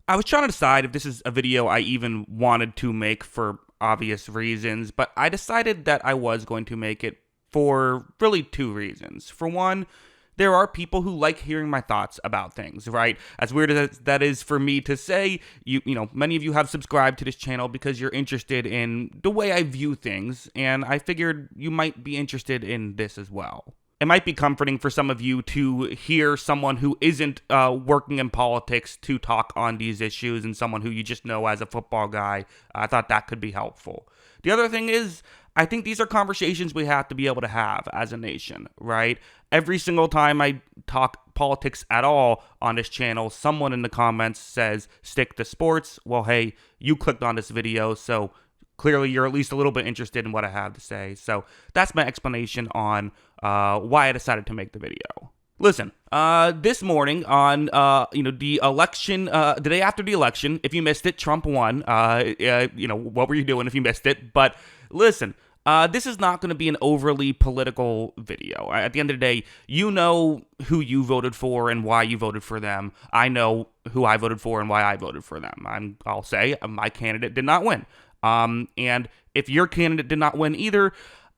I was trying to decide if this is a video I even wanted to make for obvious reasons, but I decided that I was going to make it for really two reasons. For one, there are people who like hearing my thoughts about things, right? As weird as that is for me to say, many of you have subscribed to this channel because you're interested in the way I view things, and I figured you might be interested in this as well. It might be comforting for some of you to hear someone who isn't working in politics to talk on these issues and someone who you just know as a football guy. I thought that could be helpful. The other thing is, I think these are conversations we have to be able to have as a nation, right? Every single time I talk politics at all on this channel, someone in the comments says, stick to sports. Well, hey, you clicked on this video, so clearly you're at least a little bit interested in what I have to say. So that's my explanation on why I decided to make the video. Listen, this morning on, the election, the day after the election, if you missed it, Trump won. What were you doing if you missed it? But listen, this is not going to be an overly political video. At the end of the day, you know who you voted for and why you voted for them. I know who I voted for and why I voted for them. I'll say my candidate did not win. And if your candidate did not win either,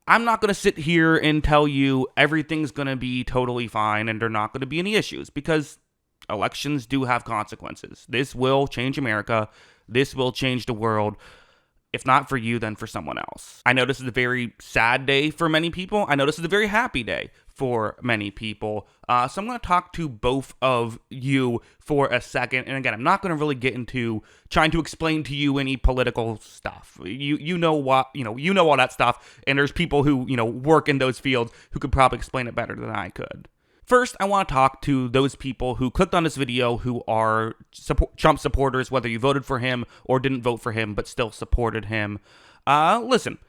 I'm not going to sit here and tell you everything's going to be totally fine and there are not going to be any issues, because elections do have consequences. This will change America. This will change the world. If not for you, then for someone else. I know this is a very sad day for many people. I know this is a very happy day for many people. So I'm going to talk to both of you for a second. And again, I'm not going to really get into trying to explain to you any political stuff. You know all that stuff. And there's people who, work in those fields who could probably explain it better than I could. First, I want to talk to those people who clicked on this video who are Trump supporters, whether you voted for him or didn't vote for him but still supported him. Listen,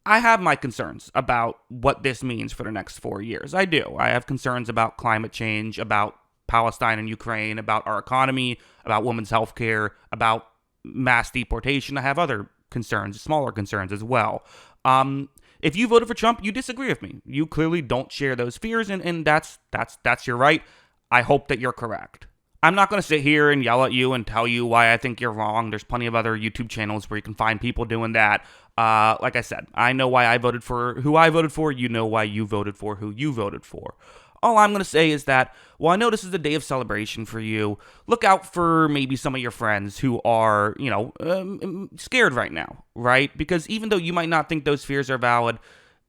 I have my concerns about what this means for the next 4 years. I do. I have concerns about climate change, about Palestine and Ukraine, about our economy, about women's health care, about mass deportation. I have other concerns, smaller concerns as well. If you voted for Trump, you disagree with me. You clearly don't share those fears, and that's your right. I hope that you're correct. I'm not going to sit here and yell at you and tell you why I think you're wrong. There's plenty of other YouTube channels where you can find people doing that. Like I said, I know why I voted for who I voted for. You know why you voted for who you voted for. All I'm going to say is that, while I know this is a day of celebration for you, look out for maybe some of your friends who are, scared right now, right? Because even though you might not think those fears are valid,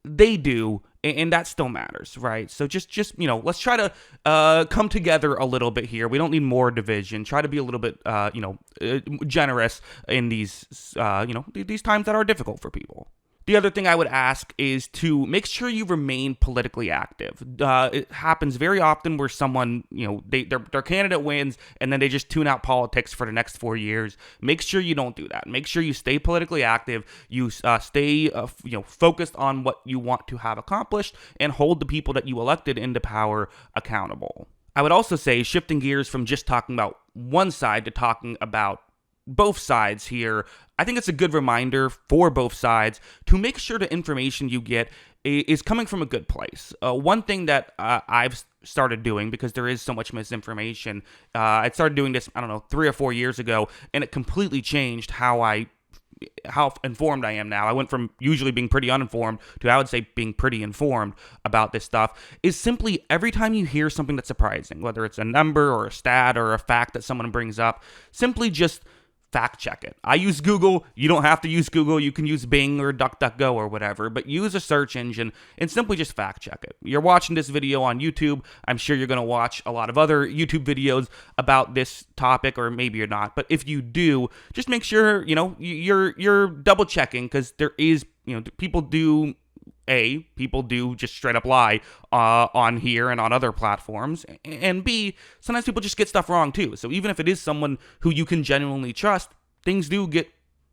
they do, and that still matters, right? So just let's try to come together a little bit here. We don't need more division. Try to be a little bit, generous in these, these times that are difficult for people. The other thing I would ask is to make sure you remain politically active. It happens very often where someone, their candidate wins and then they just tune out politics for the next 4 years. Make sure you don't do that. Make sure you stay politically active. You stay, focused on what you want to have accomplished and hold the people that you elected into power accountable. I would also say, shifting gears from just talking about one side to talking about both sides here, I think it's a good reminder for both sides to make sure the information you get is coming from a good place. One thing that I've started doing, because there is so much misinformation, I started doing this, 3 or 4 years ago, and it completely changed how informed I am now. I went from usually being pretty uninformed to, I would say, being pretty informed about this stuff. Is simply, every time you hear something that's surprising, whether it's a number or a stat or a fact that someone brings up, simply just fact check it. I use Google. You don't have to use Google. You can use Bing or DuckDuckGo or whatever, but use a search engine and simply just fact check it. You're watching this video on YouTube. I'm sure you're going to watch a lot of other YouTube videos about this topic, or maybe you're not. But if you do, just make sure, you're double checking, because there is, people do just straight up lie on here and on other platforms, and B, sometimes people just get stuff wrong too. So even if it is someone who you can genuinely trust, things do get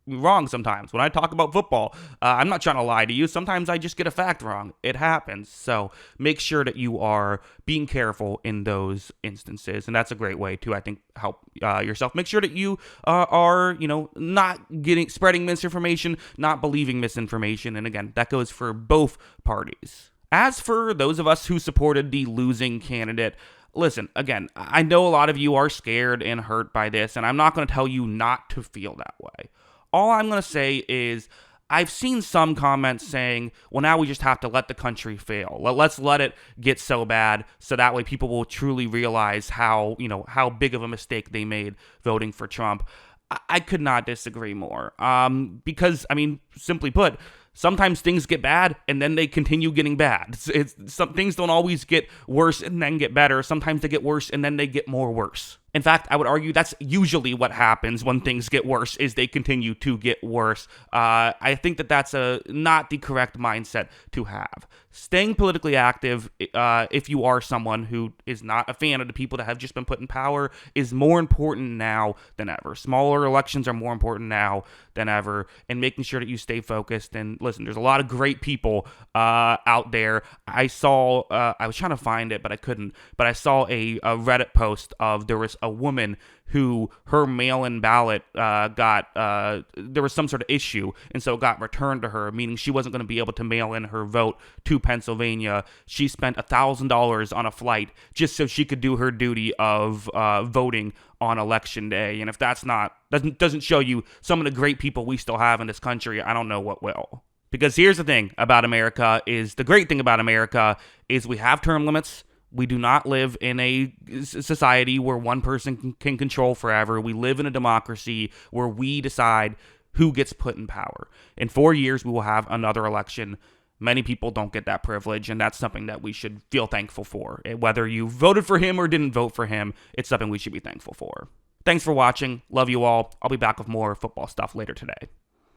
wrong sometimes. When I talk about football, I'm not trying to lie to you. Sometimes I just get a fact wrong. It happens. So make sure that you are being careful in those instances. And that's a great way to, I think, help yourself. Make sure that you are, not spreading misinformation, not believing misinformation. And again, that goes for both parties. As for those of us who supported the losing candidate, Listen, again, I know a lot of you are scared and hurt by this, and I'm not going to tell you not to feel that way. All I'm going to say is I've seen some comments saying, well, now we just have to let the country fail. Let's let it get so bad so that way people will truly realize how big of a mistake they made voting for Trump. I could not disagree more. Because, simply put, sometimes things get bad and then they continue getting bad. Some things don't always get worse and then get better. Sometimes they get worse and then they get more worse. In fact, I would argue that's usually what happens when things get worse, is they continue to get worse. I think that that's not the correct mindset to have. Staying politically active, if you are someone who is not a fan of the people that have just been put in power, is more important now than ever. Smaller elections are more important now than ever, and making sure that you stay focused. And listen, there's a lot of great people out there. I was trying to find it, but I couldn't. But I saw a Reddit post of there was a woman who her mail-in ballot there was some sort of issue, and so it got returned to her, meaning she wasn't going to be able to mail in her vote to Pennsylvania. She spent $1,000 on a flight just so she could do her duty of voting on election day. And if that's doesn't show you some of the great people we still have in this country, I don't know what will. Because here's the thing about America the great thing about America is we have term limits. We do not live in a society where one person can control forever. We live in a democracy where we decide who gets put in power. In 4 years, we will have another election. Many people don't get that privilege, and that's something that we should feel thankful for. Whether you voted for him or didn't vote for him, it's something we should be thankful for. Thanks for watching. Love you all. I'll be back with more football stuff later today.